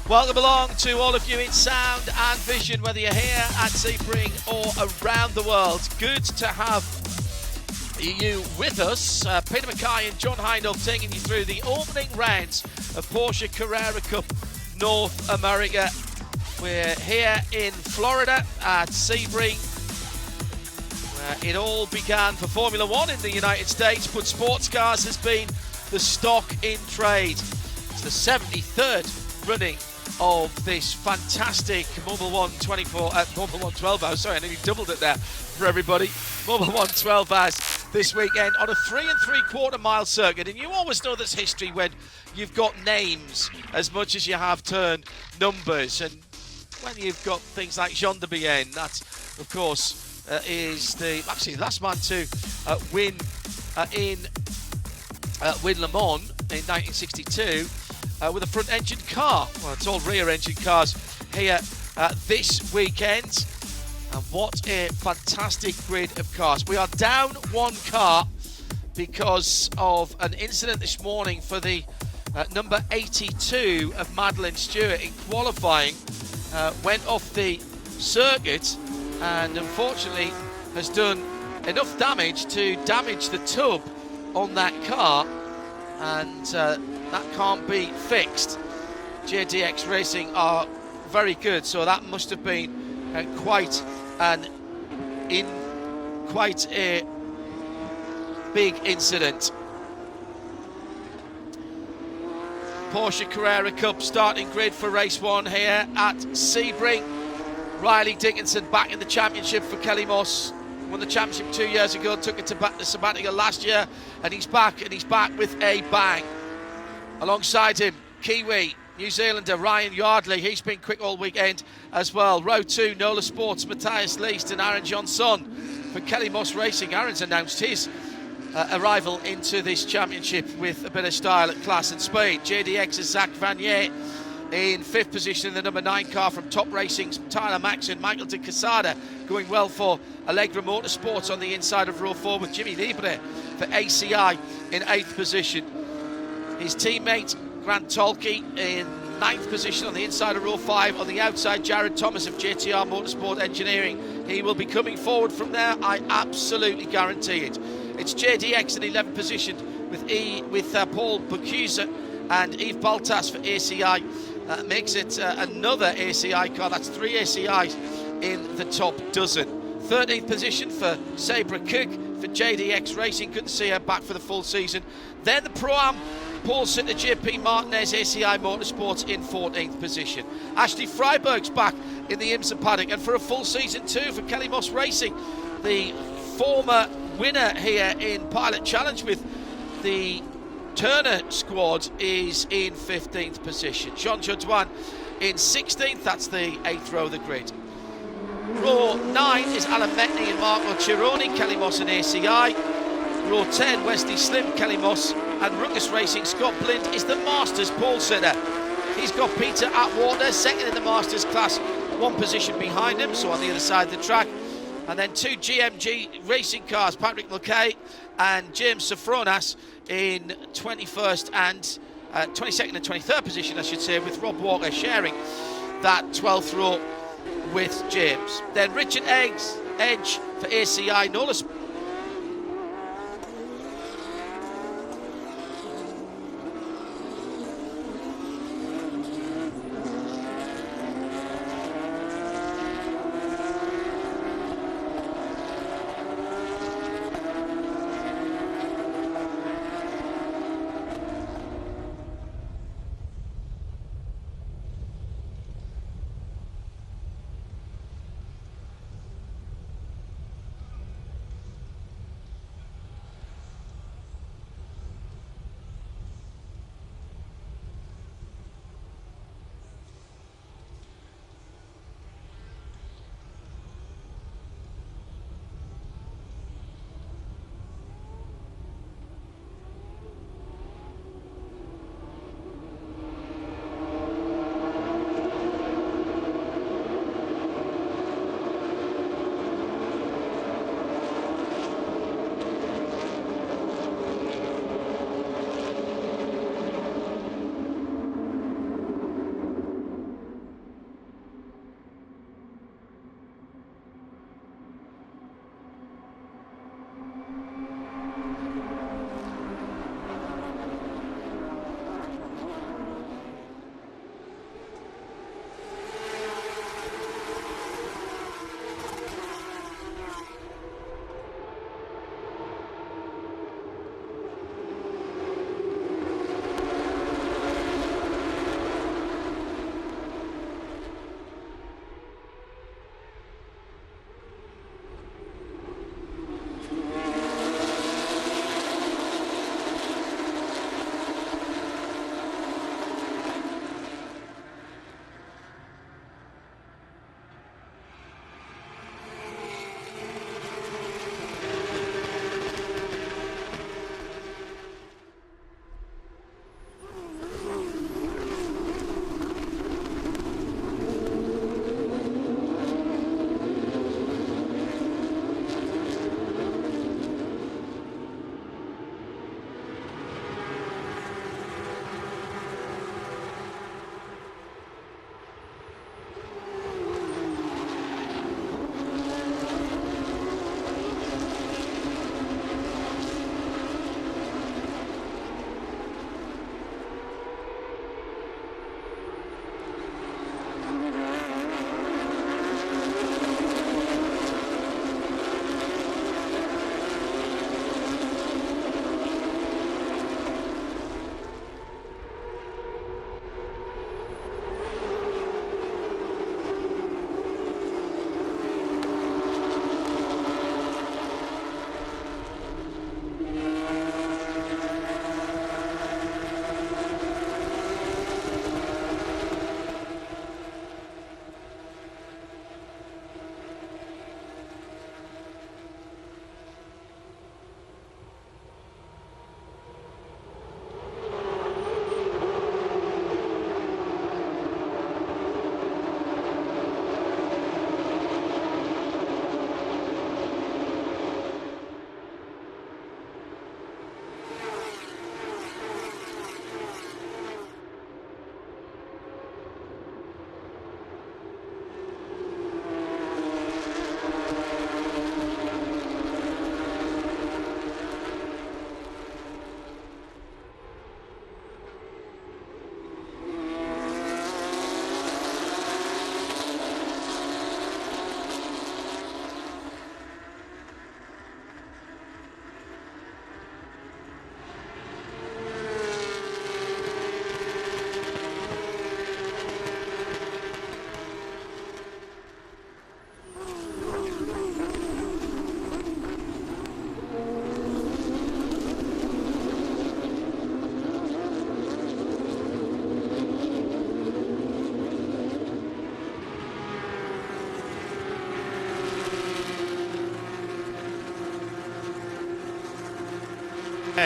Welcome along to all of you in sound and vision, whether you're here at Sebring or around the world. Good to have you with us. Peter Mackay and John Hindle taking you through the opening rounds of Porsche Carrera Cup North America. We're here in Florida at Sebring, where it all began for Formula One in the United States, but sports cars has been the stock in trade. It's the 73rd running of this fantastic Mobil 1 12 hours. Sorry, I nearly doubled it there for everybody. Mobil 1 12 hours this weekend on a 3 3/4 mile circuit. And you always know there's history when you've got names as much as you have turn numbers. And when you've got things like Jean de Bienne, that, of course, is the last man to win Le Mans in 1962. With a front-engine car. Well, it's all rear-engine cars here this weekend. And what a fantastic grid of cars. We are down one car because of an incident this morning for the number 82 of Madeline Stewart in qualifying. Went off the circuit and unfortunately has done enough damage to damage the tub on that car. And that can't be fixed. JDX Racing are very good, so that must have been quite a big incident. Porsche Carrera Cup starting grid for race one here at Sebring. Riley Dickinson back in the championship for Kelly Moss. Won the championship 2 years ago, took it to the sabbatical last year, and he's back with a bang. Alongside him, Kiwi, New Zealander Ryan Yardley, he's been quick all weekend as well. Row 2, Nola Sports, Matthias Leist and Aaron Johnson for Kelly Moss Racing. Aaron's announced his arrival into this championship with a bit of style, class and speed. JDX's Zach Vanier in 5th position in the number 9 car from Top Racing's Tyler Maxon. Michael de Quesada going well for Allegra Motorsports on the inside of row 4 with Jimmy Libre for ACI in 8th position. His teammate Grant Tolke in 9th position on the inside of row 5. On the outside, Jared Thomas of JTR Motorsport Engineering. He will be coming forward from there, I absolutely guarantee it. It's JDX in 11th position with Paul Bocuse and Yves Baltas for ACI. Makes it another ACI car. That's 3 ACIs in the top dozen. 13th position for Sabra Cook for JDX Racing. Good to see her back for the full season. Then the Pro-Am, Paul Sitter, JP Martinez, ACI Motorsports in 14th position. Ashley Freiberg's back in the IMSA paddock, and for a full season too for Kelly Moss Racing. The former winner here in Pilot Challenge with the Turner squad is in 15th position. Jean Jodouin in 16th, that's the 8th row of the grid. Row 9 is Alan Metney and Marco Cironi, Kelly Moss and ACI. Row 10, Wesley Slim, Kelly Moss and Ruckus Racing. Scott Blind is the Masters pole sitter. He's got Peter Atwater, second in the Masters class, 1 position behind him, so on the other side of the track. And then 2 GMG racing cars, Patrick Mulcahy and James Safronas in 22nd and 23rd position, I should say, with Rob Walker sharing that 12th row with James. Then Richard Edge for ACI, Nola.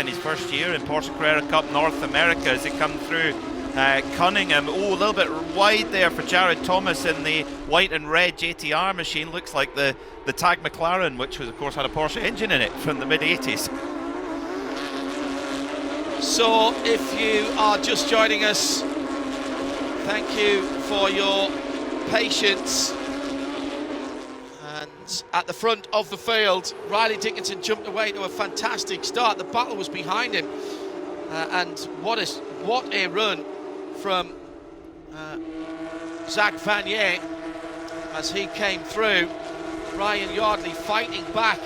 in his first year in Porsche Carrera Cup North America as they come through Cunningham. Oh, a little bit wide there for Jared Thomas in the white and red JTR machine. Looks like the Tag McLaren, which was of course had a Porsche engine in it from the mid-80s. So if you are just joining us, thank you for your patience. And at the front of the field, Riley Dickinson jumped away to a fantastic start. The battle was behind him, and what a run from Zach Vanier as he came through. Ryan Yardley fighting back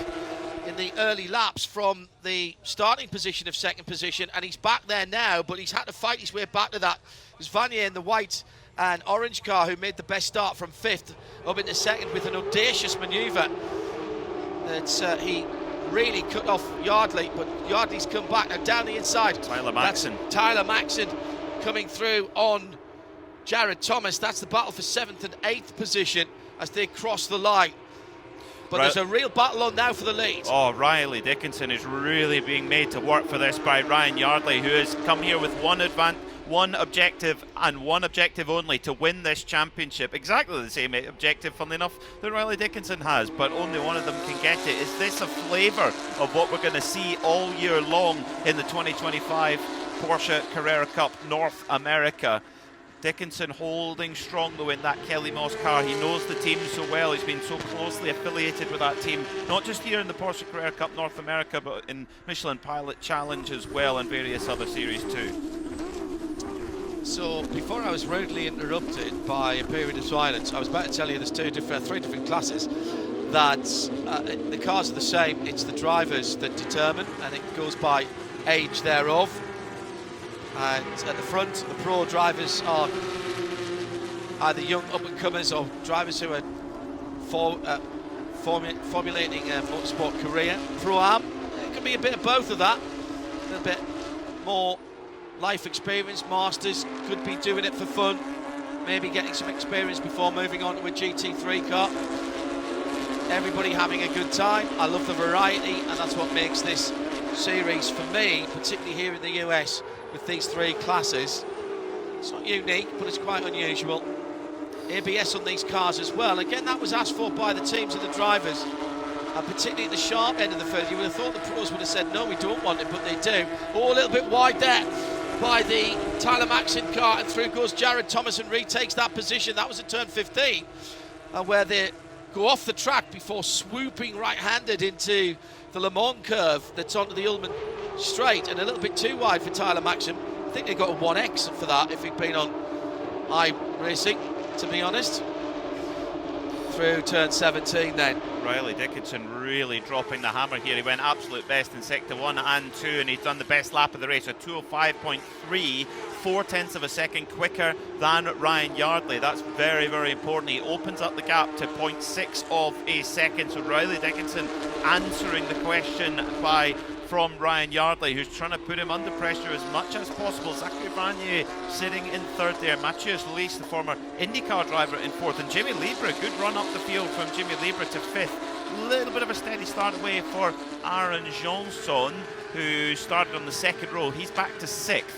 in the early laps from the starting position of second position, and he's back there now, but he's had to fight his way back to that. It was Vanier in the white and orange car who made the best start from fifth up into second with an audacious manoeuvre that he really cut off Yardley, but Yardley's come back now down the inside. Tyler Maxson. That's Tyler Maxson coming through on Jared Thomas. That's the battle for 7th and 8th position as they cross the line. But there's a real battle on now for the lead. Oh, Riley Dickinson is really being made to work for this by Ryan Yardley, who has come here with one objective and one objective only, to win this championship. Exactly the same objective, funnily enough, that Riley Dickinson has, but only one of them can get it. Is this a flavour of what we're going to see all year long in the 2025 Porsche Carrera Cup North America? Dickinson holding strong though in that Kelly Moss car. He knows the team so well. He's been so closely affiliated with that team, not just here in the Porsche Carrera Cup North America, but in Michelin Pilot Challenge as well and various other series too. So before I was rudely interrupted by a period of silence, I was about to tell you there's three different classes, that the cars are the same. It's the drivers that determine, and it goes by age thereof. And at the front, the pro drivers are either young up-and-comers or drivers who are formulating a motorsport career. Pro-Am, it could be a bit of both of that. A little bit more life experience. Masters could be doing it for fun, maybe getting some experience before moving on to a GT3 car. Everybody having a good time. I love the variety, and that's what makes this series for me, particularly here in the US, with these three classes. It's not unique, but it's quite unusual. ABS on these cars as well. Again, that was asked for by the teams and the drivers, particularly at the sharp end of the field. You would have thought the pros would have said, no, we don't want it, but they do. Oh, a little bit wide there by the Tyler Maxson car, and through goes Jared Thomas and retakes that position. That was at turn 15, where they go off the track before swooping right-handed into the Le Mans curve that's onto the Ullman straight, and a little bit too wide for Tyler Maxson. I think they got a 1X for that if he'd been on iRacing, to be honest. Through turn 17 then. Riley Dickinson really dropping the hammer here. He went absolute best in sector 1 and 2, and he's done the best lap of the race, a 2:05.3, 0.4 of a second quicker than Ryan Yardley. That's very, very important. He opens up the gap to 0.6 of a second. So Riley Dickinson answering the question from Ryan Yardley, who's trying to put him under pressure as much as possible. Zachary Vanier sitting in third there. Matthias Lees, the former IndyCar driver, in fourth. And Jimmy Lieber, good run up the field from Jimmy Lieber to fifth. A little bit of a steady start away for Aaron Johnson, who started on the second row. He's back to sixth.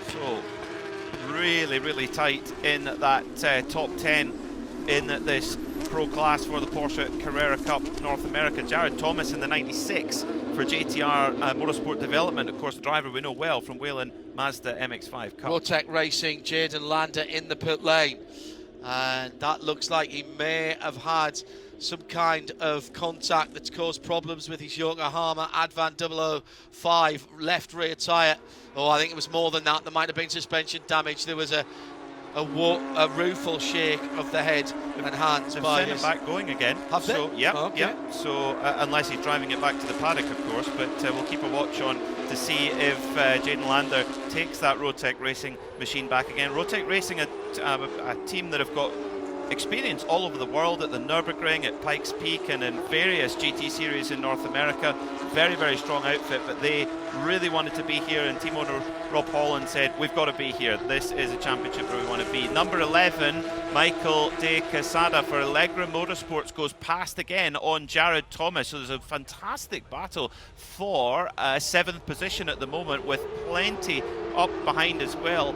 So really, really tight in that top 10 in this pro class for the Porsche Carrera Cup North America. Jared Thomas in the 96 for JTR Motorsport Development, of course the driver we know well from Whelen Mazda MX-5 Cup. Rotec Racing, Jaden Lander in the pit lane, and that looks like he may have had some kind of contact that's caused problems with his Yokohama Advan 005 left rear tyre. Oh, I think it was more than that. There might have been suspension damage. There was a rueful shake of the head and hands. They've sent it back going again. Have they? So, yeah, oh, okay. Yeah. So unless he's driving it back to the paddock, of course, but we'll keep a watch on to see if Jaden Lander takes that Rotec Racing machine back again. Rotec Racing, a team that have got experience all over the world at the Nürburgring, at Pikes Peak, and in various GT series in North America. Very, very strong outfit, but they really wanted to be here, and team owner Rob Holland said, we've got to be here. This is a championship where we want to be. Number 11, Michael De Quesada for Allegra Motorsports goes past again on Jared Thomas. So there's a fantastic battle for 7th position at the moment, with plenty up behind as well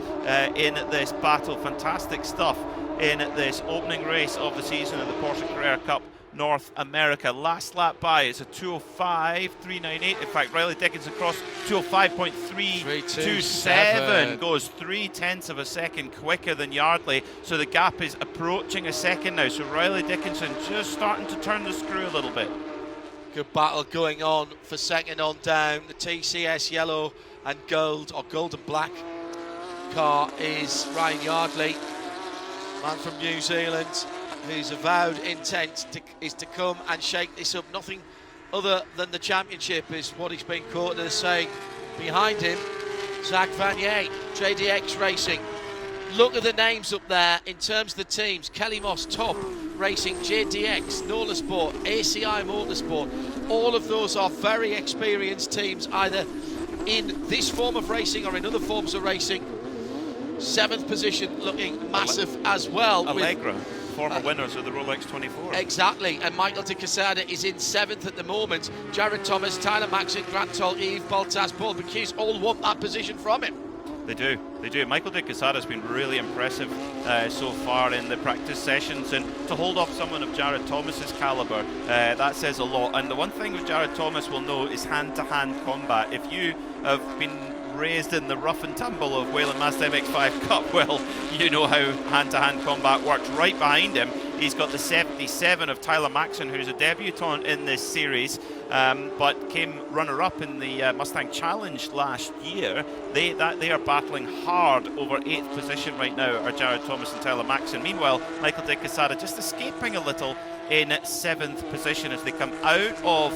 in this battle. Fantastic stuff in this opening race of the season of the Porsche Carrera Cup North America. Last lap by, it's a 2:05.398. In fact, Riley Dickinson crossed 2:05.327, goes 0.3 of a second quicker than Yardley, so the gap is approaching a second now. So Riley Dickinson just starting to turn the screw a little bit. Good battle going on for second on down. The TCS yellow and gold, or gold and black car, is Ryan Yardley, man from New Zealand, whose avowed intent is to come and shake this up. Nothing other than the championship is what he's been quoted as saying. Behind him, Zach Vanier, JDX Racing. Look at the names up there in terms of the teams. Kelly Moss, Top Racing, JDX, Nola Sport, ACI Motorsport. All of those are very experienced teams, either in this form of racing or in other forms of racing. 7th position looking massive as well. Allegra, former winners of the Rolex 24. Exactly, and Michael De Quesada is in 7th at the moment. Jared Thomas, Tyler Maxson, Grant Toll, Yves Baltas, Paul Bacuse all want that position from him. They do. Michael De Quesada has been really impressive so far in the practice sessions, and to hold off someone of Jared Thomas's calibre, that says a lot. And the one thing with Jared Thomas will know is hand-to-hand combat. If you have been raised in the rough and tumble of Whelen Mazda MX-5 Cup, well, you know how hand-to-hand combat works. Right behind him, he's got the 77 of Tyler Maxson, who's a debutant in this series, but came runner-up in the Mustang Challenge last year. They are battling hard over 8th position right now, are Jared Thomas and Tyler Maxson. Meanwhile, Michael De Quesada just escaping a little in 7th position as they come out of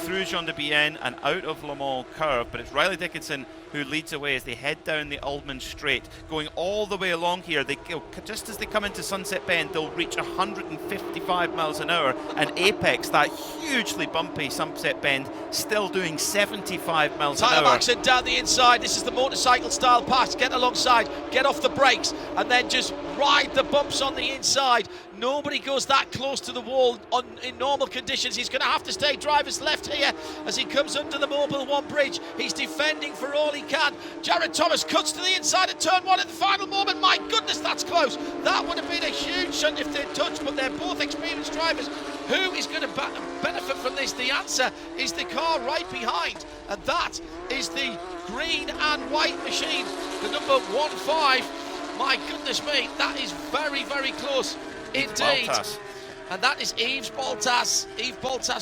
through Jean de Bienne and out of Le Mans curve, but it's Riley Dickinson who leads away as they head down the Ullman Straight, going all the way along here. They just as they come into Sunset Bend, they'll reach 155 miles an hour, and Apex, that hugely bumpy Sunset Bend, still doing 75 miles an hour. Tyler Maxson down the inside. This is the motorcycle style pass. Get alongside, get off the brakes, and then just ride the bumps on the inside. Nobody goes that close to the wall in normal conditions. He's going to have to stay driver's left here as he comes under the Mobile One bridge. He's defending for all he can. Jared Thomas cuts to the inside of turn 1 at the final moment. My goodness, that's close. That would have been a huge shunt if they'd touched, but they're both experienced drivers. Who is going to benefit from this? The answer is the car right behind, and that is the green and white machine, the number 15. My goodness me, that is very, very close indeed. Baltas. And that is Yves Baltas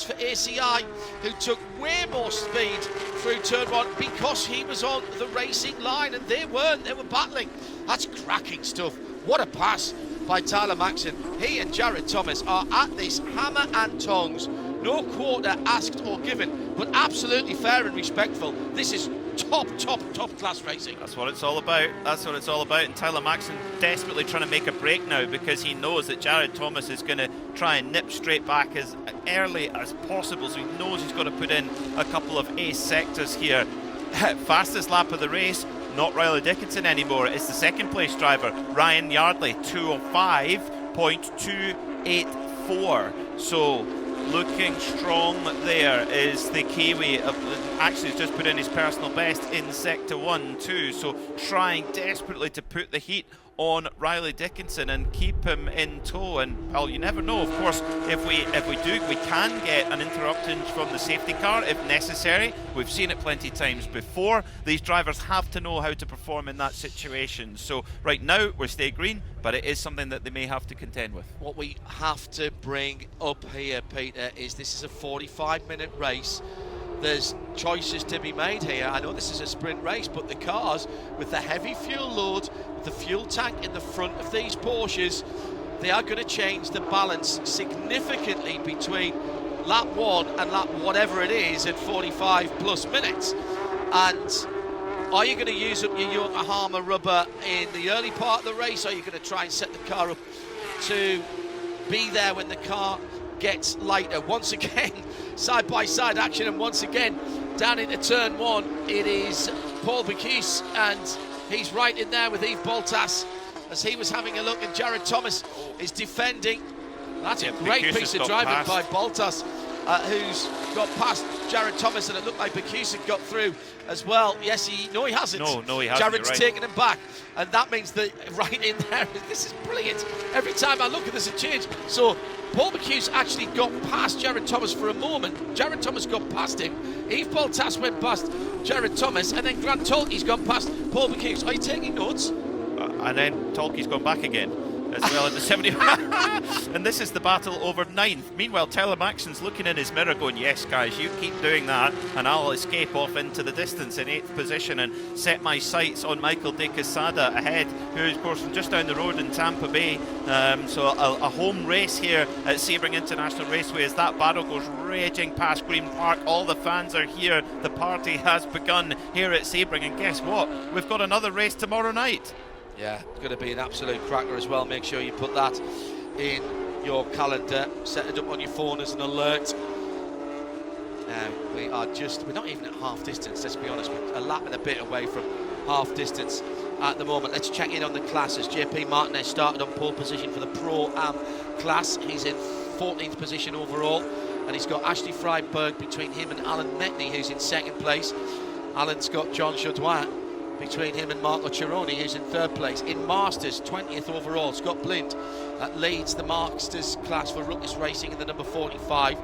for ACI, who took way more speed through turn 1 because he was on the racing line and they weren't. They were battling. That's cracking stuff. What a pass by Tyler Maxson. He and Jared Thomas are at this hammer and tongs. No quarter asked or given, but absolutely fair and respectful. This is top class racing. That's what it's all about. And Tyler Maxson desperately trying to make a break now because he knows that Jared Thomas is going to try and nip straight back as early as possible, so he knows he's got to put in a couple of ace sectors here. Fastest lap of the race, not Riley Dickinson anymore. It's the second place driver, Ryan Yardley, 2:05.284. So looking strong there is the Kiwi. Actually, he's just put in his personal best in Sector 1 too, so trying desperately to put the heat on Riley Dickinson and keep him in tow. And well, you never know, of course, if we can get an interruption from the safety car if necessary. We've seen it plenty of times before. These drivers have to know how to perform in that situation. So right now we're stay green, but it is something that they may have to contend with. What we have to bring up here, Peter, is this is a 45-minute race. There's choices to be made here. I know this is a sprint race, but the cars with the heavy fuel load, with the fuel tank in the front of these Porsches, they are going to change the balance significantly between lap 1 and lap whatever it is at 45 plus minutes. And are you going to use up your Yokohama rubber in the early part of the race, or are you going to try and set the car up to be there when the car gets lighter. Once again, side-by-side action, and once again, down into turn 1, it is Paul Bocuse, and he's right in there with Yves Boltas as he was having a look, and Jared Thomas is defending. That's a great piece of driving by Boltas, who's got past Jared Thomas, and it looked like Bocuse had got through as well. Yes, he hasn't. No, he hasn't. Jared's taken him back, and that means that right in there, this is brilliant. Every time I look at this, a change. So Paul Bocuse actually got past Jared Thomas for a moment. Jared Thomas got past him. Yves Boltas went past Jared Thomas, and then Grant Tolke's gone past Paul Bocuse. Are you taking notes? And then Tolke's gone back again as well in the 70. And this is the battle over 9th. Meanwhile, Tyler Maxon's looking in his mirror going, yes, guys, you keep doing that and I'll escape off into the distance in 8th position and set my sights on Michael De Quesada ahead, who is, of course, from just down the road in Tampa Bay. So a home race here at Sebring International Raceway as that battle goes raging past Green Park. All the fans are here. The party has begun here at Sebring, and guess what? We've got another race tomorrow night. Yeah, it's going to be an absolute cracker as well. Make sure you put that in your calendar. Set it up on your phone as an alert. Now, we're not even at half distance, let's be honest. We're a lap and a bit away from half distance at the moment. Let's check in on the classes. JP Martinez started on pole position for the Pro-Am class. He's in 14th position overall. And he's got Ashley Freiberg between him and Alan Metney, who's in 2nd place. Alan's got John Chaudoin between him and Marco Cironi, who's in 3rd place. In Masters, 20th overall, Scott Blind leads the Masters class for Ruckus Racing in the number 45.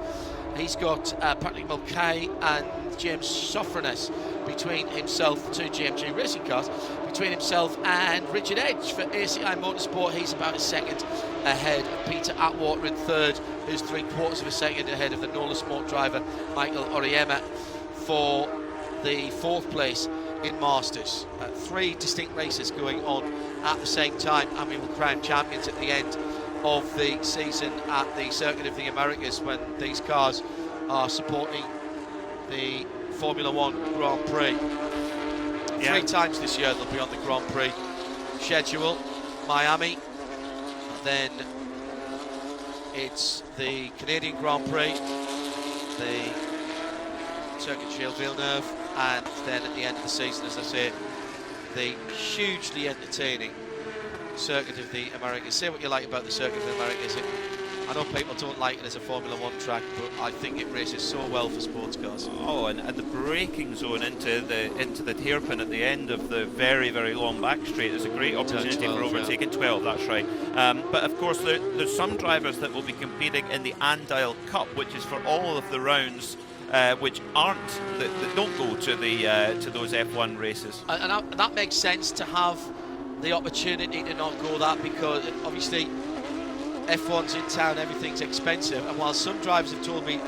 He's got Patrick Mulcahy and James Sofronis between himself, 2 GMG racing cars, between himself and Richard Edge for ACI Motorsport. He's about a second ahead of Peter Atwater in 3rd, who's 3/4 of a second ahead of the Nola Sport driver Michael Oriema for the 4th place in Masters. 3 distinct races going on at the same time, and we will crown champions at the end of the season at the Circuit of the Americas when these cars are supporting the Formula 1 Grand Prix. 3 times this year they'll be on the Grand Prix schedule. Miami, then it's the Canadian Grand Prix, the Circuit Gilles Villeneuve, and then at the end of the season, as I say, the hugely entertaining Circuit of the Americas. Say what you like about the Circuit of the Americas. I know people don't like it as a Formula 1 track, but I think it races so well for sports cars. Oh, and the braking zone into the hairpin at the end of the very, very long back straight is a great opportunity 12, for overtaking. 12, that's right. But of course, there's some drivers that will be competing in the Andile Cup, which is for all of the rounds which that don't go to those F1 races. And that makes sense to have the opportunity to not go that, because obviously F1's in town, everything's expensive, and while some drivers have told me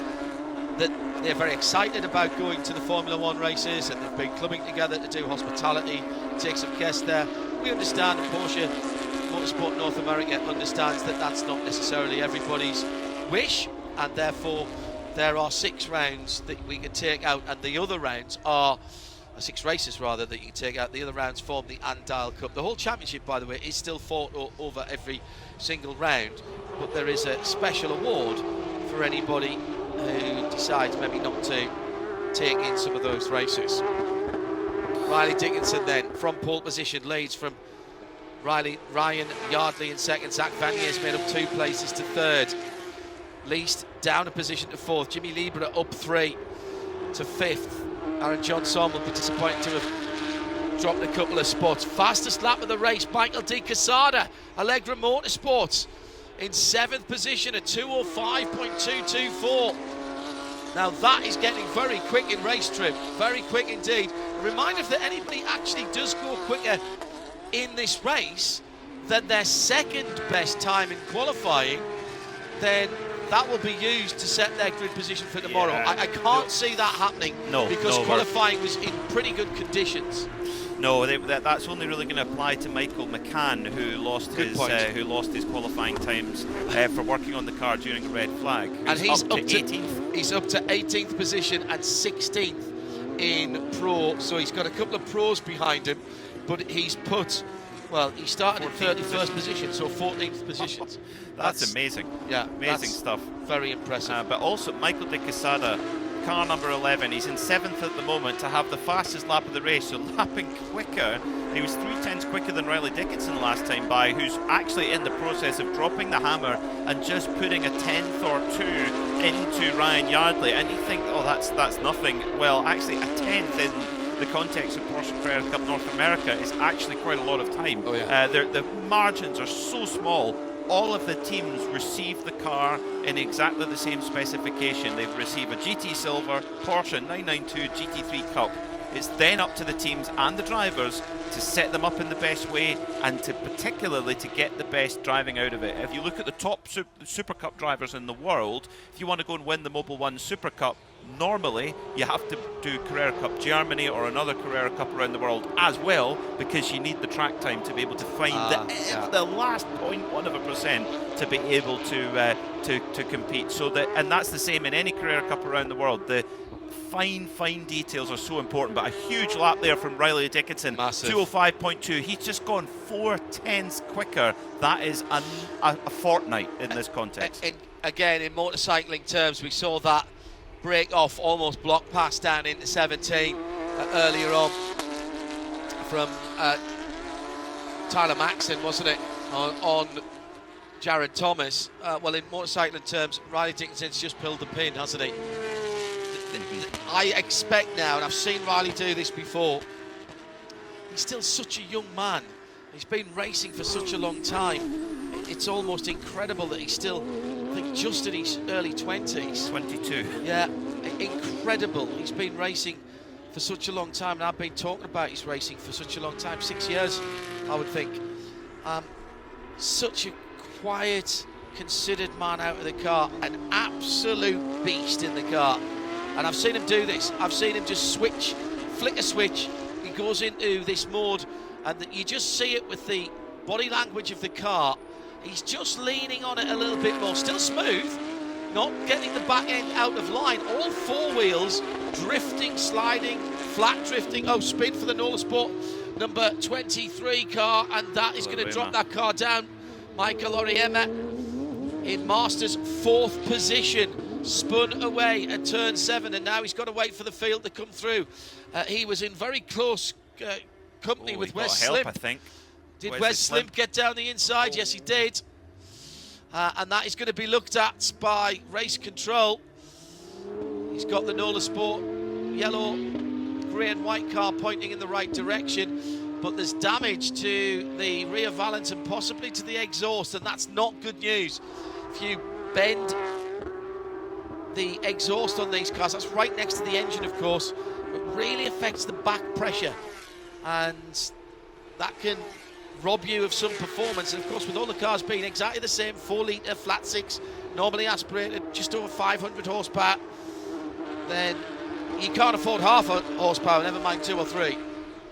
that they're very excited about going to the Formula 1 races and they've been clubbing together to do hospitality, take some guests there, we understand, and Porsche Motorsport North America understands that that's not necessarily everybody's wish, and therefore there are 6 rounds that we can take out, and the other rounds are 6 races rather that you can take out. The other rounds form the Andile Cup. The whole championship, by the way, is still fought over every single round, but there is a special award for anybody who decides maybe not to take in some of those races. Riley Dickinson then from pole position leads from Ryan Yardley in 2nd. Zach Vanier's made up 2 places to 3rd. Least down a position to 4th. Jimmy Lieber up 3 to 5th. Aaron Johnson will be disappointed to have dropped a couple of spots. Fastest lap of the race, Michael De Quesada, Allegra Motorsports in 7th position at 2:05.224. Now that is getting very quick in race trim, very quick indeed. A reminder, if anybody actually does go quicker in this race than their 2nd best time in qualifying, then that will be used to set their grid position for tomorrow. Yeah. I can't see that happening because qualifying was in pretty good conditions. No, that's only really going to apply to Michael McCann, who lost his qualifying times for working on the car during a red flag. And he's up to 18th. He's up to 18th position and 16th in Pro, so he's got a couple of pros behind him, but he's put Well, he started in 31st position, so 14th position. That's amazing. Yeah, amazing stuff. Very impressive. But also Michael de Quesada, car number 11, he's in 7th at the moment to have the fastest lap of the race, so lapping quicker. He was 3/10 quicker than Riley Dickinson last time by, who's actually in the process of dropping the hammer and just putting a 10th or 2 into Ryan Yardley. And you think, oh, that's nothing. Well, actually a 10th in the context of Porsche Carrera Cup North America is actually quite a lot of time. Oh, yeah. The margins are so small. All of the teams receive the car in exactly the same specification. They receive a GT Silver, Porsche 992 GT3 Cup. It's then up to the teams and the drivers to set them up in the best way and to particularly to get the best driving out of it. If you look at the top Super Cup drivers in the world, if you want to go and win the Mobil 1 Super Cup, normally you have to do Carrera Cup Germany or another Carrera Cup around the world as well, because you need the track time to be able to find the last 0.1% to be able to compete. So that, and that's the same in any Carrera Cup around the world. The fine details are so important, but a huge lap there from Riley Dickinson. Massive. 2:05.2. He's just gone 4/10 quicker. That is a fortnight in this context. Again, in motorcycling terms, we saw that break off, almost block pass down into 17 earlier on from Tyler Maxson, wasn't it, on Jared Thomas. Well, in motorcycling terms, Riley Dickinson's just pulled the pin, hasn't he? I expect now, and I've seen Riley do this before, he's still such a young man. He's been racing for such a long time. It's almost incredible that he's still, I think, just in his early 20s. 22. Yeah, incredible. He's been racing for such a long time, and I've been talking about his racing for such a long time, 6 years, I would think. Such a quiet, considered man out of the car, an absolute beast in the car. And I've seen him do this. I've seen him just flick a switch. He goes into this mode, and you just see it with the body language of the car. He's just leaning on it a little bit more. Still smooth, not getting the back end out of line. All four wheels drifting, sliding, flat drifting. Oh, spin for the Nola Sport number 23 car, and that is going to drop that car down. Michael Oriema in Masters 4th position. Spun away at turn 7, and now he's got to wait for the field to come through. He was in very close company with Wes Slim. I think. Did Wes Slim get down the inside? Yes, he did. And that is going to be looked at by race control. He's got the Nola Sport yellow, grey and white car pointing in the right direction, but there's damage to the rear valance and possibly to the exhaust, and that's not good news. If you bend the exhaust on these cars, that's right next to the engine, of course, it really affects the back pressure, and that can rob you of some performance. And of course, with all the cars being exactly the same, 4 litre flat 6, normally aspirated, just over 500 horsepower, then you can't afford half a horsepower, never mind 2 or 3.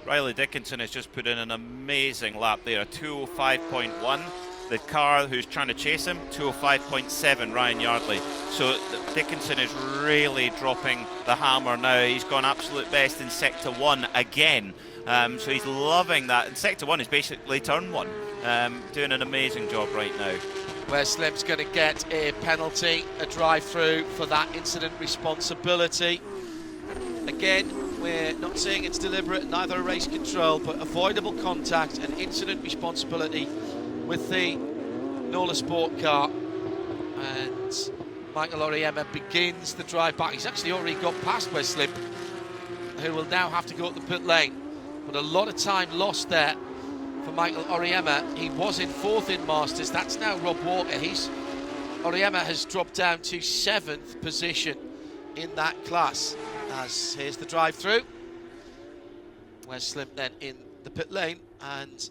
Riley Dickinson has just put in an amazing lap there, 2:05.1. The car who's trying to chase him, 2:05.7, Ryan Yardley. So Dickinson is really dropping the hammer now. He's gone absolute best in Sector 1 again. So he's loving that. And Sector 1 is basically turn 1. Doing an amazing job right now. Where Slim's going to get a penalty, a drive-through for that incident responsibility. Again, we're not saying it's deliberate, neither a race control, but avoidable contact and incident responsibility with the Nola Sport car. And Michael Oriema begins the drive back. He's actually already got past Wes Slim, who will now have to go up the pit lane. But a lot of time lost there for Michael Oriema. He was in 4th in Masters. That's now Rob Walker. Oriema has dropped down to 7th position in that class. As here's the drive-through. Wes Slim then in the pit lane, and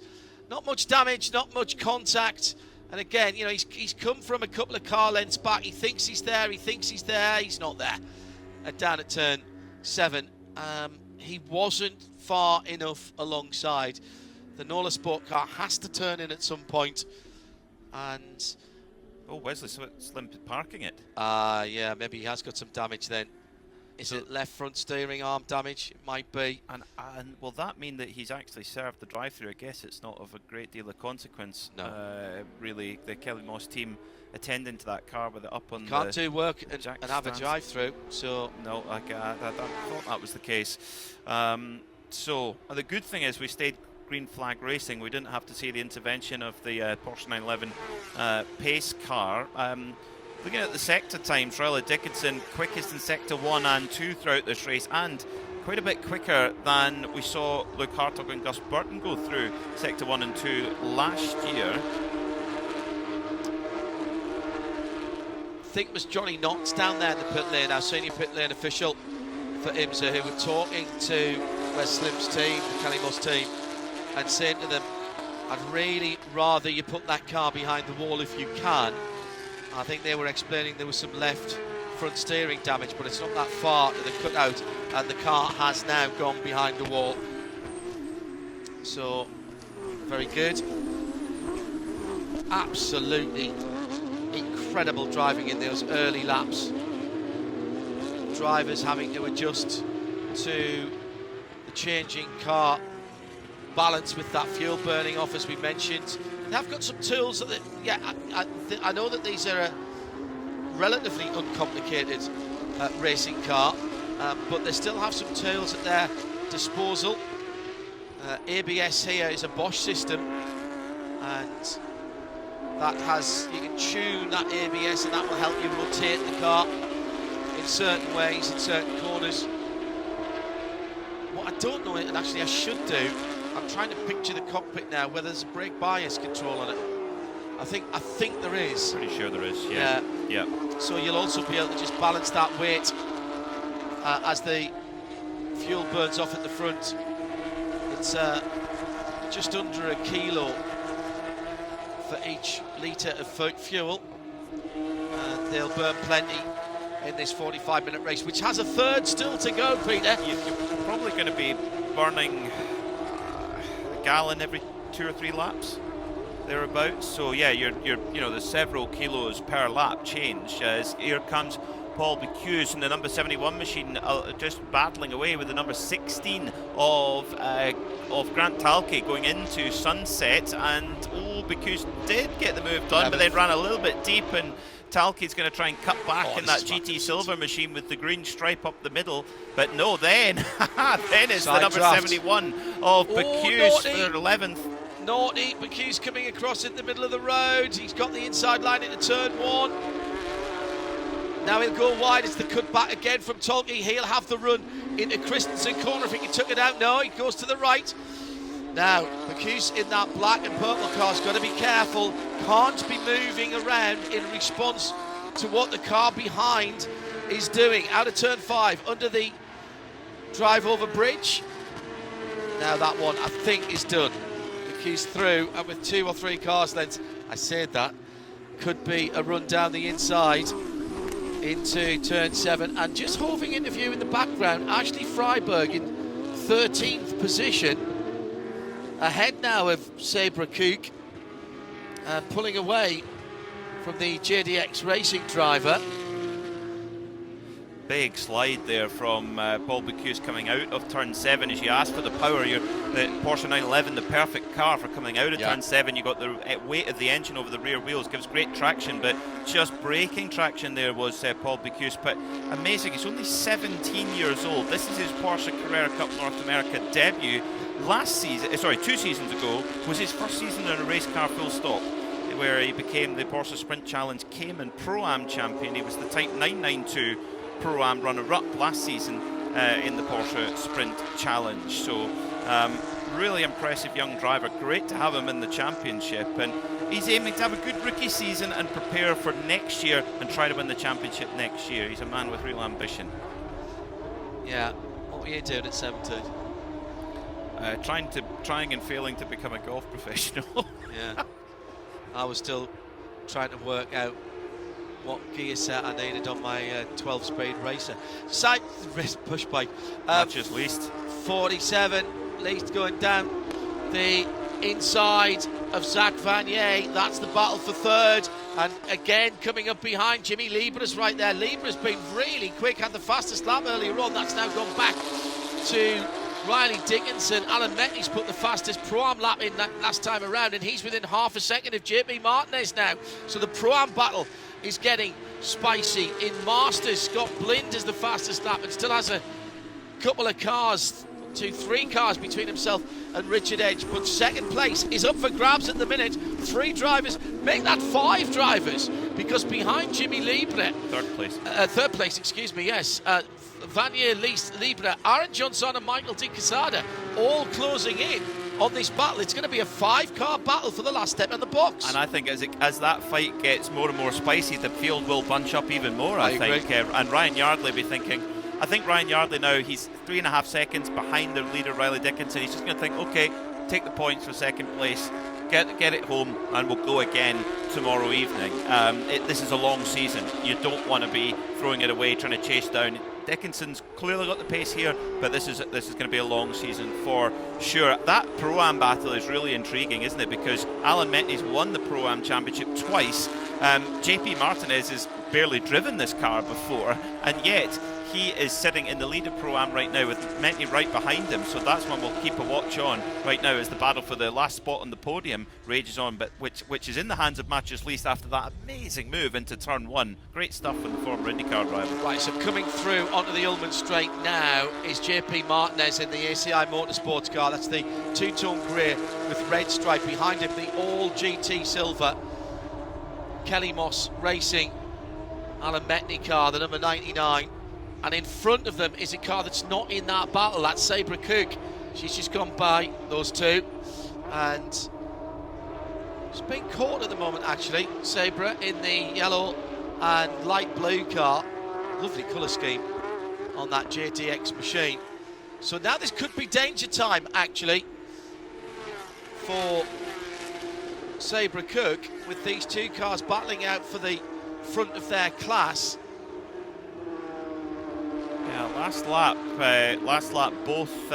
not much damage, not much contact. And again, you know, he's come from a couple of car lengths back. He thinks he's there, he's not there. Down at turn 7. He wasn't far enough alongside. The Nola Sport car has to turn in at some point. And Wesley Slim parking it. Yeah, maybe he has got some damage then. Is it left front steering arm damage? It might be. And will that mean that he's actually served the drive-through? I guess it's not of a great deal of consequence. No. Really, the Kelly Moss team attending to that car with it up on Can't do work and have a stands. drive-through. So no, I thought that was the case. So the good thing is we stayed green flag racing. We didn't have to see the intervention of the Porsche 911 pace car. Looking at the sector times, Riley Dickinson quickest in sector 1 and 2 throughout this race, and quite a bit quicker than we saw Luke Hartog and Gus Burton go through sector 1 and 2 last year. I think it was Johnny Knotts down there in the pit lane, our senior pit lane official for IMSA, who were talking to Wes Slim's team, the Kelly Moss team, and saying to them, I'd really rather you put that car behind the wall if you can. I think they were explaining there was some left front steering damage, but it's not that far to the cutout, and the car has now gone behind the wall. So, very good. Absolutely incredible driving in those early laps. Drivers having to adjust to the changing car balance with that fuel burning off, as we mentioned. They've got some tools that, I know that these are a relatively uncomplicated racing car, but they still have some tools at their disposal. ABS here is a Bosch system, and that has, you can tune that ABS, and that will help you rotate the car in certain ways, in certain corners. What I don't know, and actually I should do, I'm trying to picture the cockpit now, whether there's a brake bias control on it. I think there is. Pretty sure there is, yeah. So you'll also be able to just balance that weight as the fuel burns off at the front. It's just under a kilo for each litre of fuel. And they'll burn plenty in this 45-minute race, which has a third still to go, Peter. You're probably going to be burning gallon every 2 or 3 laps thereabouts. So yeah, you're there's several kilos per lap change. As here comes Paul Bocuse in the number 71 machine, just battling away with the number 16 of Grant Talke going into Sunset, and Bocuse did get the move done, but then ran a little bit deep, and Talke's going to try and cut back in that GT Silver machine with the green stripe up the middle, but no, then it's the number 71 of Bocuse for 11th. Naughty, Bocuse coming across in the middle of the road. He's got the inside line into turn 1. Now he'll go wide. It's the cut back again from Talke. He'll have the run into Christensen corner if he can tuck it out. No, he goes to the right. Now, Bocuse in that black and purple car's got to be careful. Can't be moving around in response to what the car behind is doing. Out of turn 5, under the drive over bridge. Now that one, I think, is done. Bocuse through, and with 2 or 3 cars lengths, I said that, could be a run down the inside into turn 7. And just hovering into view in the background, Ashley Freiberg in 13th position. Ahead now of Sabra Kook, and pulling away from the JDX Racing driver. Big slide there from Paul Bocuse coming out of turn 7 as you asked for the power. The Porsche 911, the perfect car for coming out of turn 7. You got the weight of the engine over the rear wheels, gives great traction, but just braking traction there was Paul Bocuse. But amazing, he's only 17 years old. This is his Porsche Carrera Cup North America debut. Last season, 2 seasons ago, was his first season in a race car full stop, where he became the Porsche Sprint Challenge Cayman Pro-Am champion. He was the Type 992 Pro-Am runner-up last season in the Porsche Sprint Challenge. So really impressive young driver. Great to have him in the championship, and he's aiming to have a good rookie season and prepare for next year and try to win the championship next year. He's a man with real ambition. Yeah, what were you doing at 17? Trying and failing to become a golf professional. Yeah, I was still trying to work out what gear set I needed on my 12-speed racer. Side push bike. Matches least. 47, least going down the inside of Zach Vanier. That's the battle for third. And again, coming up behind, Jimmy Libra's right there. Libra's been really quick, had the fastest lap earlier on. That's now gone back to Riley Dickinson. Alan Metney's put the fastest Pro-Am lap in that last time around, and he's within half a second of JP Martinez now. So the Pro-Am battle is getting spicy. In Masters, Scott Blind is the fastest lap and still has a couple of cars, 2-3 cars between himself and Richard Edge, but second place is up for grabs at the minute. 3 drivers, make that 5 drivers, because behind Jimmy Libre, third place, excuse me, yes, Vanier, Libre, Aaron Johnson and Michael Di Casada all closing in on this battle. It's going to be a 5-car battle for the last step in the box. And I think as that fight gets more and more spicy, the field will bunch up even more, I think. And Ryan Yardley be thinking, I think Ryan Yardley now, he's 3.5 seconds behind the leader, Riley Dickinson. He's just going to think, okay, take the points for second place, get it home, and we'll go again tomorrow evening. This is a long season. You don't want to be throwing it away, trying to chase down. Dickinson's clearly got the pace here, but this is going to be a long season for sure. That Pro-Am battle is really intriguing, isn't it? Because Alan Metney's won the Pro-Am Championship twice. JP Martinez has barely driven this car before, and yet he is sitting in the lead of Pro-Am right now with Metney right behind him, so that's one we'll keep a watch on right now as the battle for the last spot on the podium rages on, but which is in the hands of Matthews Least after that amazing move into turn 1. Great stuff from the former IndyCar driver. Right, so coming through onto the Ullman Straight now is JP Martinez in the ACI Motorsports car. That's the two-tone grey with red stripe behind him, the all GT silver Kelly Moss Racing Alan Metney car, the number 99. And in front of them is a car that's not in that battle. That's Sabra Cook. She's just gone by those two. And she's being caught at the moment, actually. Sabra in the yellow and light blue car. Lovely colour scheme on that JTX machine. So now this could be danger time, actually, for Sabra Cook, with these two cars battling out for the front of their class. Yeah, last lap, both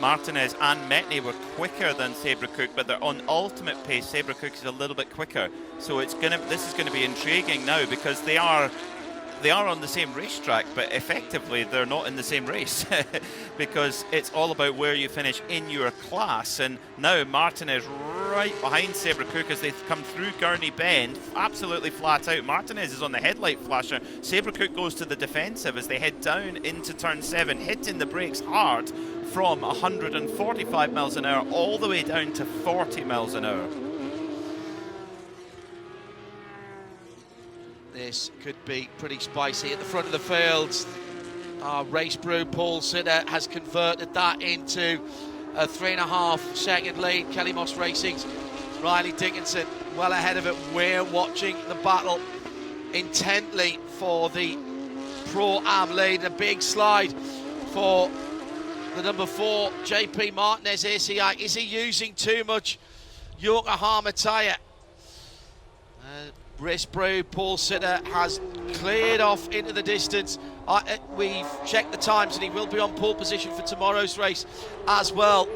Martinez and Metney were quicker than Sabra Cook, but they're on ultimate pace. Sabra Cook is a little bit quicker, so this is going to be intriguing now, because they are on the same racetrack, but effectively they're not in the same race because it's all about where you finish in your class. And now Martinez right behind Sabra Cook as they come through Gurney Bend, absolutely flat out. Martinez is on the headlight flasher. Sabra Cook goes to the defensive as they head down into turn 7, hitting the brakes hard from 145 miles an hour all the way down to 40 miles an hour. This could be pretty spicy at the front of the field. Our race brew, Paul Sitter, has converted that into a 3.5 second lead. Kelly Moss Racing's Riley Dickinson well ahead of it. We're watching the battle intently for the Pro-Am lead. A big slide for the number 4, JP Martinez ACI. Is he using too much Yokohama tyre? Race Brew, Paul Sitter has cleared off into the distance. We've checked the times and he will be on pole position for tomorrow's race as well.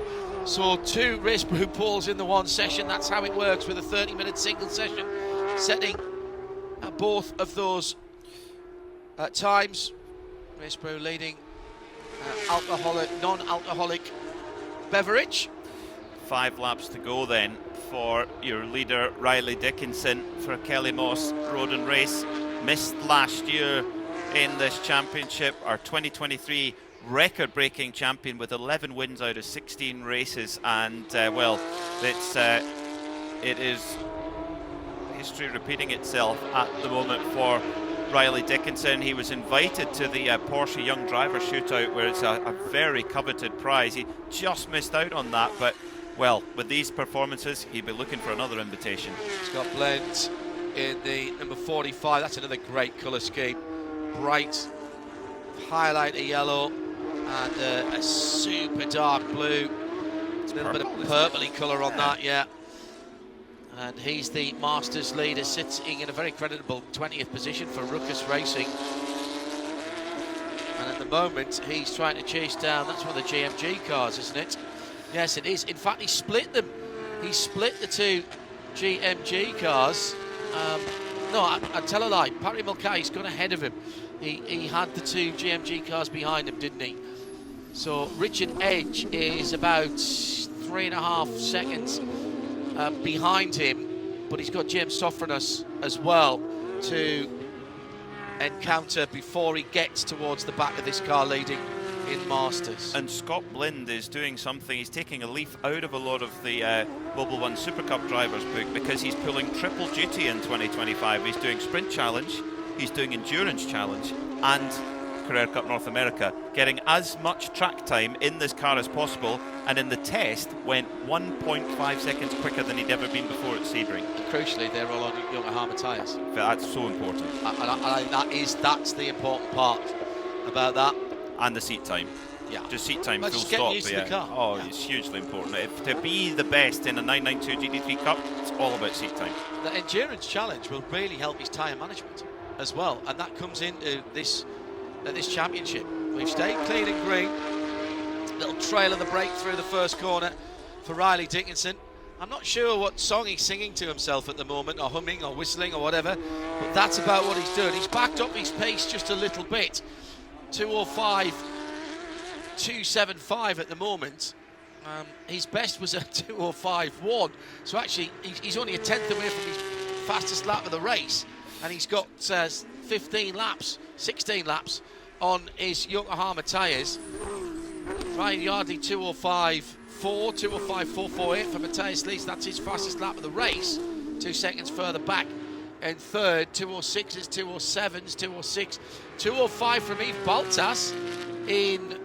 So 2 Race Brew Pauls in the one session. That's how it works with a 30-minute single session, setting both of those times. Race Brew leading non-alcoholic beverage. 5 laps to go then for your leader Riley Dickinson for Kelly Moss Road and Race. Missed last year in this championship, our 2023 record-breaking champion with 11 wins out of 16 races, and well, it is history repeating itself at the moment for Riley Dickinson. He was invited to the Porsche Young Driver Shootout, where it's a very coveted prize. He just missed out on that, but well, with these performances, he'd be looking for another invitation. Scott Blent in the number 45. That's another great colour scheme. Bright highlighter yellow and a super dark blue. It's a little bit of purpley colour on that, yeah. And he's the Masters leader, sitting in a very creditable 20th position for Ruckus Racing. And at the moment, he's trying to chase down, that's one of the GMG cars, isn't it? Yes, it is. In fact, he split them he split the two GMG cars. No, I tell a lie. Patrick Mulcahy's gone ahead of him. He had the two GMG cars behind him, didn't he? So Richard Edge is about 3.5 seconds behind him, but he's got James Sofranos as well to encounter before he gets towards the back of this car leading in Masters. And Scott Blind is doing something. He's taking a leaf out of a lot of the Mobil 1 Super Cup drivers book, because he's pulling triple duty in 2025. He's doing Sprint Challenge, he's doing Endurance Challenge, and Carrera Cup North America, getting as much track time in this car as possible, and in the test went 1.5 seconds quicker than he'd ever been before at Sebring. And crucially, they're all on Yokohama tyres. That's so important. And that's the important part about that. And the seat time. Yeah. Just seat time, But full just getting stop. used to the car. Oh, Yeah. it's hugely important. To be the best in a 992 GT3 Cup, it's all about seat time. The Endurance Challenge will really help his tyre management as well, and that comes into this championship. We've stayed clean and green. Little trail of the brake through the first corner for Riley Dickinson. I'm not sure what song he's singing to himself at the moment, or humming or whistling or whatever, but that's about what he's doing. He's backed up his pace just a little bit. 2:05.275 at the moment. His best was a 2:05.1, so actually he's only a tenth away from his fastest lap of the race, and he's got 16 laps on his Yokohama tyres. Ryan Yardley 2:05.4, 2:05.448 for Matthias Lees. That's his fastest lap of the race. 2 seconds further back. And third, 2:06s, 2:07s, 2:06, 2:05 from Yves Baltas in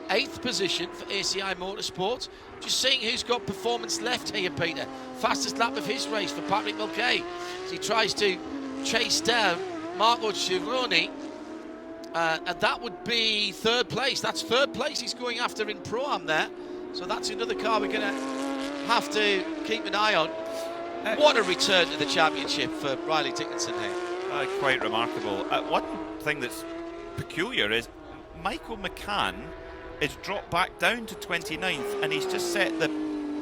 8th position for ACI Motorsport. Just seeing who's got performance left here, Peter. Fastest lap of his race for Patrick Mulcahy as he tries to chase down Marco Civroni. And that would be 3rd place. That's 3rd place he's going after in Pro-Am there. So that's another car we're going to have to keep an eye on. What a return to the championship for Riley Dickinson here. Quite remarkable. One thing that's peculiar is Michael McCann is dropped back down to 29th, and he's just set the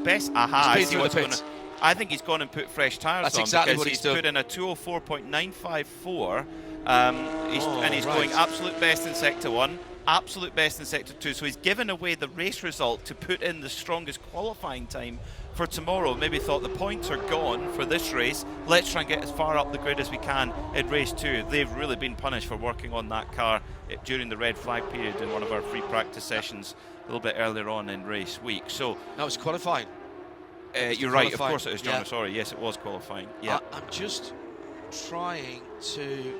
best. I see what's going on. I think he's gone and put fresh tyres on. That's exactly because what he's done. Put in a 2:04.954, and he's going absolute best in Sector 1, absolute best in Sector 2. So he's given away the race result to put in the strongest qualifying time for tomorrow. Maybe thought the points are gone for this race. Let's try and get as far up the grid as we can in race 2. They've really been punished for working on that car during the red flag period in one of our free practice sessions a little bit earlier on in race week. So that was qualifying. You're right, of course it is, John. Yeah. Sorry, yes, it was qualifying. Yeah. I'm just trying to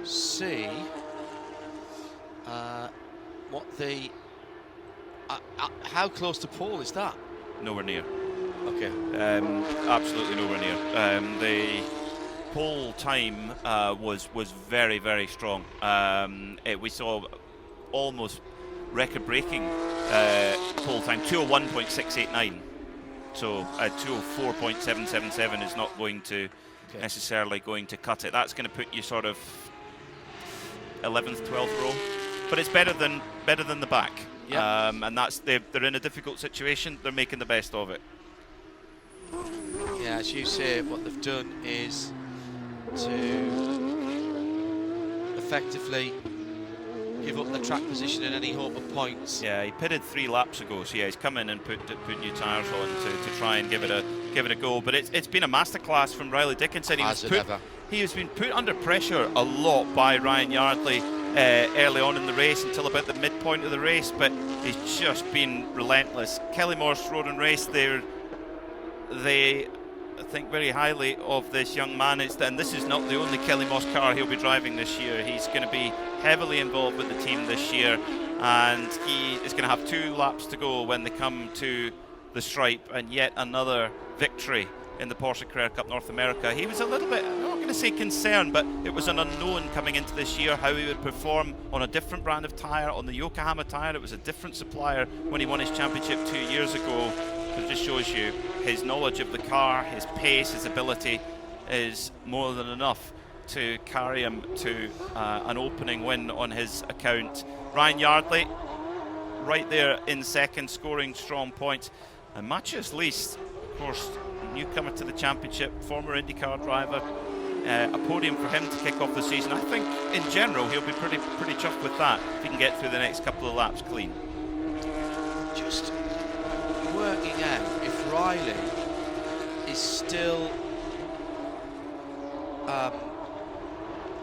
see what the how close to pole is that? Nowhere near. Okay. Absolutely nowhere near. The pole time was very, very strong. We saw almost record-breaking pole time, 2:01.689. So 2:04.777 is not going to necessarily going to cut it. That's going to put you sort of 11th, 12th row, but it's better than the back. Yeah. And that's they're in a difficult situation. They're making the best of it. Yeah, as you say, what they've done is to effectively give up the track position and any hope of points. Yeah, he pitted 3 laps ago, so yeah, he's come in and put new tyres on to try and give it a go. But it's been a masterclass from Riley Dickinson. He has been put under pressure a lot by Ryan Yardley early on in the race until about the midpoint of the race, but he's just been relentless. Kelly Morse Road and Race, they think very highly of this young man. And this is not the only Kelly Moss car he'll be driving this year. He's going to be heavily involved with the team this year, and he is going to have 2 laps to go when they come to the stripe, and yet another victory in the Porsche Carrera Cup North America. He was a little bit, I'm not going to say concerned, but it was an unknown coming into this year how he would perform on a different brand of tyre, on the Yokohama tyre. It was a different supplier when he won his championship 2 years ago. It just shows you his knowledge of the car, his pace, his ability is more than enough to carry him to an opening win on his account. Ryan Yardley right there in second, scoring strong points. And Matthias Lees of course, newcomer to the championship, former IndyCar driver. A podium for him to kick off the season. I think, in general, he'll be pretty chuffed with that if he can get through the next couple of laps clean. Just working out if Riley is still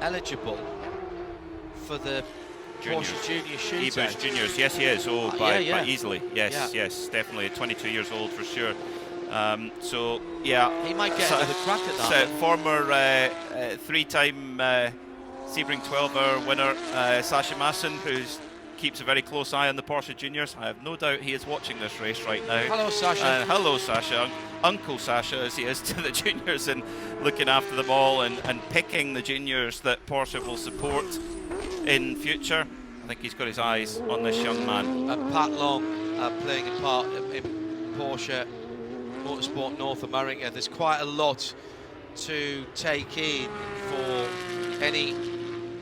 eligible for the Porsche Junior Shootout. Ebers Juniors, yes he is. Oh, by easily. Yes, yeah. yes, definitely. 22 years old for sure. So yeah, he might get another crack at that. Former three-time Sebring 12-hour winner Sasha Masson, who keeps a very close eye on the Porsche Juniors. I have no doubt he is watching this race right now. Hello, Sasha. Hello, Sasha. Uncle Sasha, as he is to the juniors, and looking after them all and picking the juniors that Porsche will support in future. I think he's got his eyes on this young man. And Pat Long playing a part in Porsche Motorsport North America. There's quite a lot to take in for any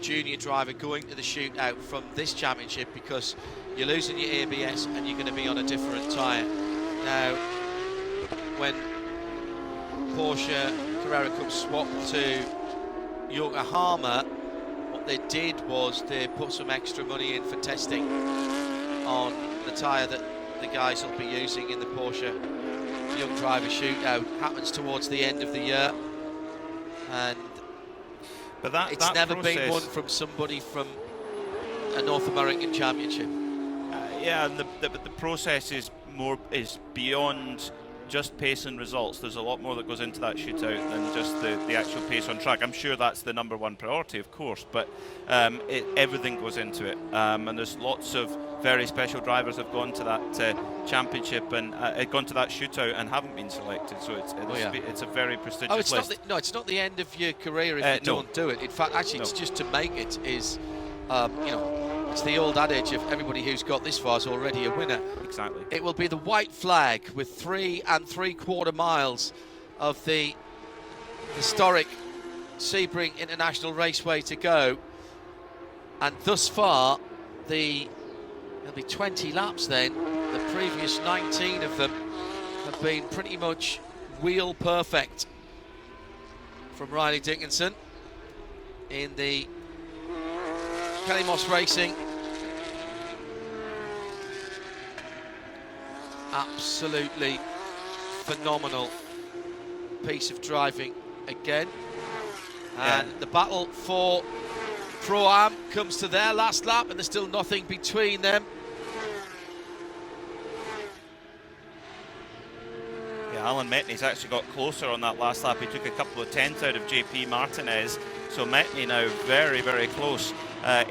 junior driver going to the shootout from this championship, because you're losing your ABS and you're going to be on a different tyre. Now, when Porsche Carrera Cup swapped to Yokohama, what they did was they put some extra money in for testing on the tyre that the guys will be using in the Porsche Young Driver Shootout. Happens towards the end of the year, and it's never been won from somebody from a North American championship. Yeah, and the process is beyond just pace and results. There's a lot more that goes into that shootout than just the actual pace on track. I'm sure that's the #1 priority, of course, but everything goes into it. And there's lots of very special drivers have gone to that championship and gone to that shootout and haven't been selected. So it's a very prestigious list. It's not the end of your career if you don't do it. In fact, actually, it's just to make it is, it's the old adage of everybody who's got this far is already a winner. Exactly. It will be the white flag with 3 3/4 miles of the historic Sebring International Raceway to go. And thus far, there'll be 20 laps then. The previous 19 of them have been pretty much wheel perfect from Riley Dickinson in the Kelly Moss Racing. Absolutely phenomenal piece of driving again. And the battle for Pro-Am comes to their last lap, and there's still nothing between them. Yeah, Alan Metney's actually got closer on that last lap. He took a couple of tenths out of JP Martinez. So Metney now very, very close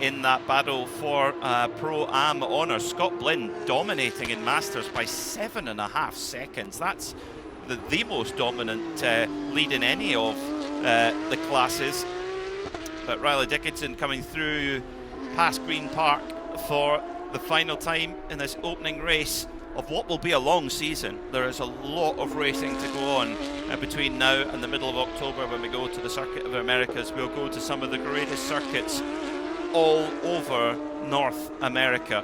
in that battle for Pro-Am honours. Scott Blinn dominating in Masters by 7.5 seconds. That's the most dominant lead in any of the classes. But Riley Dickinson coming through past Green Park for the final time in this opening race of what will be a long season. There is a lot of racing to go on between now and the middle of October when we go to the Circuit of Americas. We'll go to some of the greatest circuits all over North America.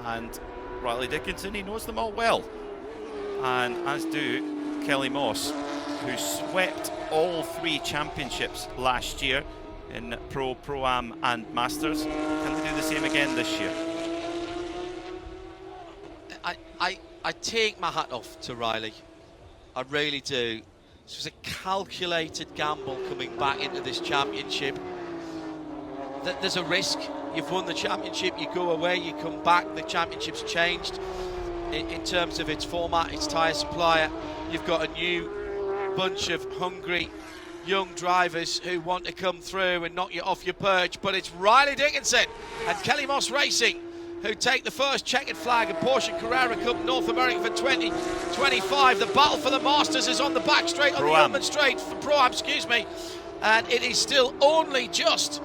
And Riley Dickinson, he knows them all well. And as do Kelly Moss, who swept all 3 championships last year in Pro-Am and Masters. Can they do the same again this year? I take my hat off to Riley. I really do. This was a calculated gamble coming back into this championship. There's a risk. You've won the championship, you go away, you come back, the championship's changed in terms of its format, its tyre supplier. You've got a new bunch of hungry young drivers who want to come through and knock you off your perch, but it's Riley Dickinson and Kelly Moss Racing who take the first checkered flag of Porsche Carrera Cup North America for 2025. The battle for the Masters is on the back straight, on the Ulman straight for Pro-Am, and it is still only just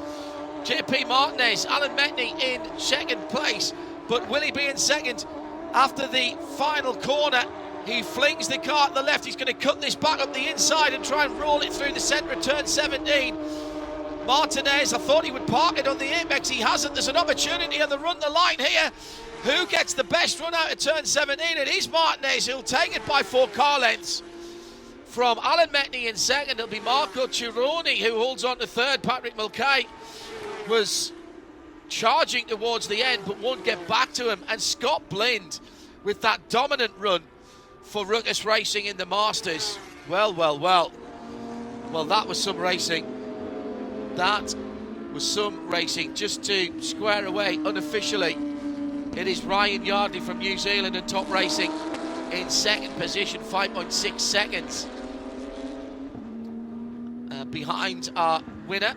JP Martinez, Alan Metney in second place, but will he be in second after the final corner? He flings the car to the left. He's going to cut this back up the inside and try and roll it through the centre of turn 17. Martinez, I thought he would park it on the apex. He hasn't. There's an opportunity on the run the line here. Who gets the best run out of turn 17? It is Martinez who'll take it by 4 car lengths. From Alan Metney in second, it'll be Marco Cironi who holds on to third. Patrick Mulcahy was charging towards the end but won't get back to him. And Scott Blind with that dominant run for Ruckus Racing in the Masters. Well, that was some racing. That was some racing. Just to square away unofficially, it is Ryan Yardley from New Zealand and Top Racing in second position, 5.6 seconds behind our winner.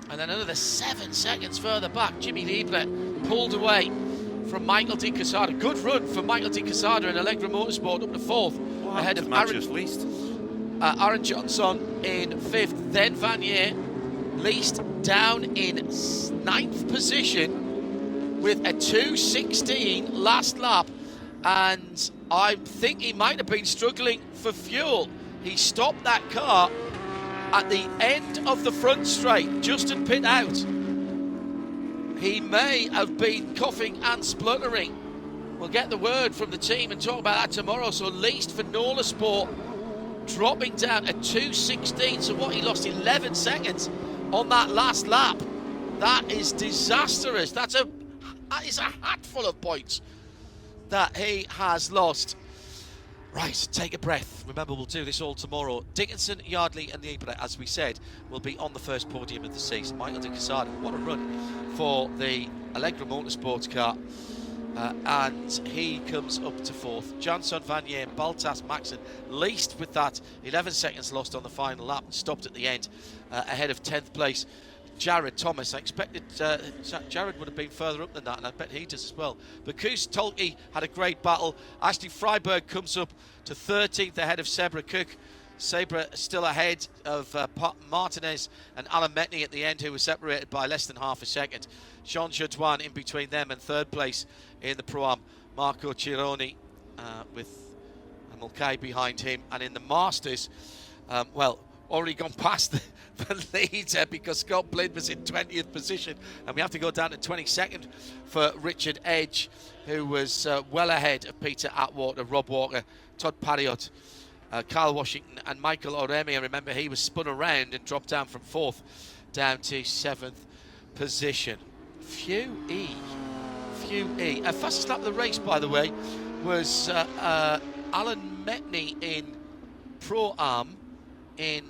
And then another 7 seconds further back, Jimmy Liebler pulled away from Michael De Quesada. Good run for Michael De Quesada in Allegra Motorsport, up to fourth, ahead of Aaron Johnson in fifth. Then Vanier least down in ninth position with a 2:16 last lap, and I think he might have been struggling for fuel. He stopped that car at the end of the front straight, just at pit out. He may have been coughing and spluttering. We'll get the word from the team and talk about that tomorrow. So least for Nola Sport dropping down at 2:16. So what, he lost 11 seconds on that last lap. That is disastrous. That is a hatful of points that he has lost. Right, take a breath. Remember, we'll do this all tomorrow. Dickinson, Yardley and Liebler, as we said, will be on the first podium of the season. Michael De Quesada, what a run for the Allegra Motorsports car. And he comes up to fourth. Johnson, Vanier, Baltas, Maxon, least with that 11 seconds lost on the final lap and stopped at the end ahead of 10th place. Jared Thomas. I expected Jared would have been further up than that, and I bet he does as well. Bakus Tolke had a great battle. Ashley Freiberg comes up to 13th ahead of Sebra Cook. Sabra still ahead of Martinez and Alan Metney at the end, who was separated by less than half a second. Jean Jodouin in between them, and third place in the Pro-Am, Marco Cironi with Mulcahy behind him. And in the Masters, already gone past the leader because Scott Blind was in 20th position, and we have to go down to 22nd for Richard Edge, who was well ahead of Peter Atwater, Rob Walker, Todd Parriott, Carl Washington and Michael Oremi. Remember, he was spun around and dropped down from 4th down to 7th position. Phew E. Fastest lap of the race, by the way, was Alan Metney in Pro-Am. In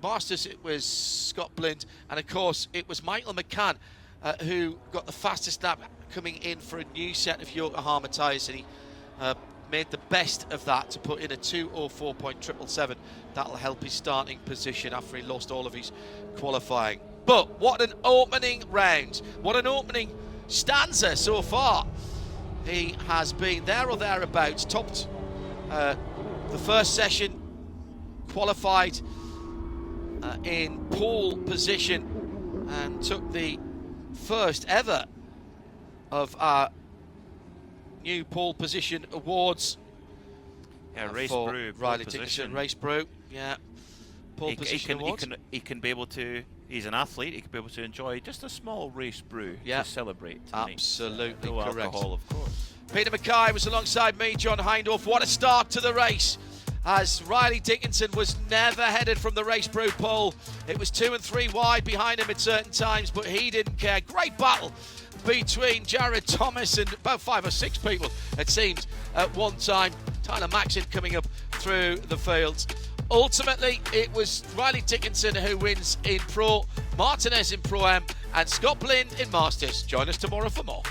Masters, it was Scott Blind, and of course it was Michael McCann who got the fastest lap, coming in for a new set of Yokohama tyres, and he made the best of that to put in a 2:04.777. That'll help his starting position after he lost all of his qualifying. But what an opening round, what an opening stanza so far. He has been there or thereabouts, topped the first session, qualified in pole position, and took the first ever of our new pole position awards. Race for Brew, Riley Dickinson, Race Brew, pole position awards. He can be able to, he's an athlete, he can be able to enjoy just a small Race Brew to celebrate tonight. Absolutely no correct. Alcohol, of course. Peter Mackay was alongside me, John Hindorf. What a start to the race, as Riley Dickinson was never headed from the Race Brew pole. It was 2 and 3 wide behind him at certain times, but he didn't care. Great battle between Jared Thomas and about 5 or 6 people, it seemed, at one time. Tyler Maxon coming up through the fields. Ultimately, it was Riley Dickinson who wins in Pro, Martinez in Pro-Am, and Scott Blind in Masters. Join us tomorrow for more.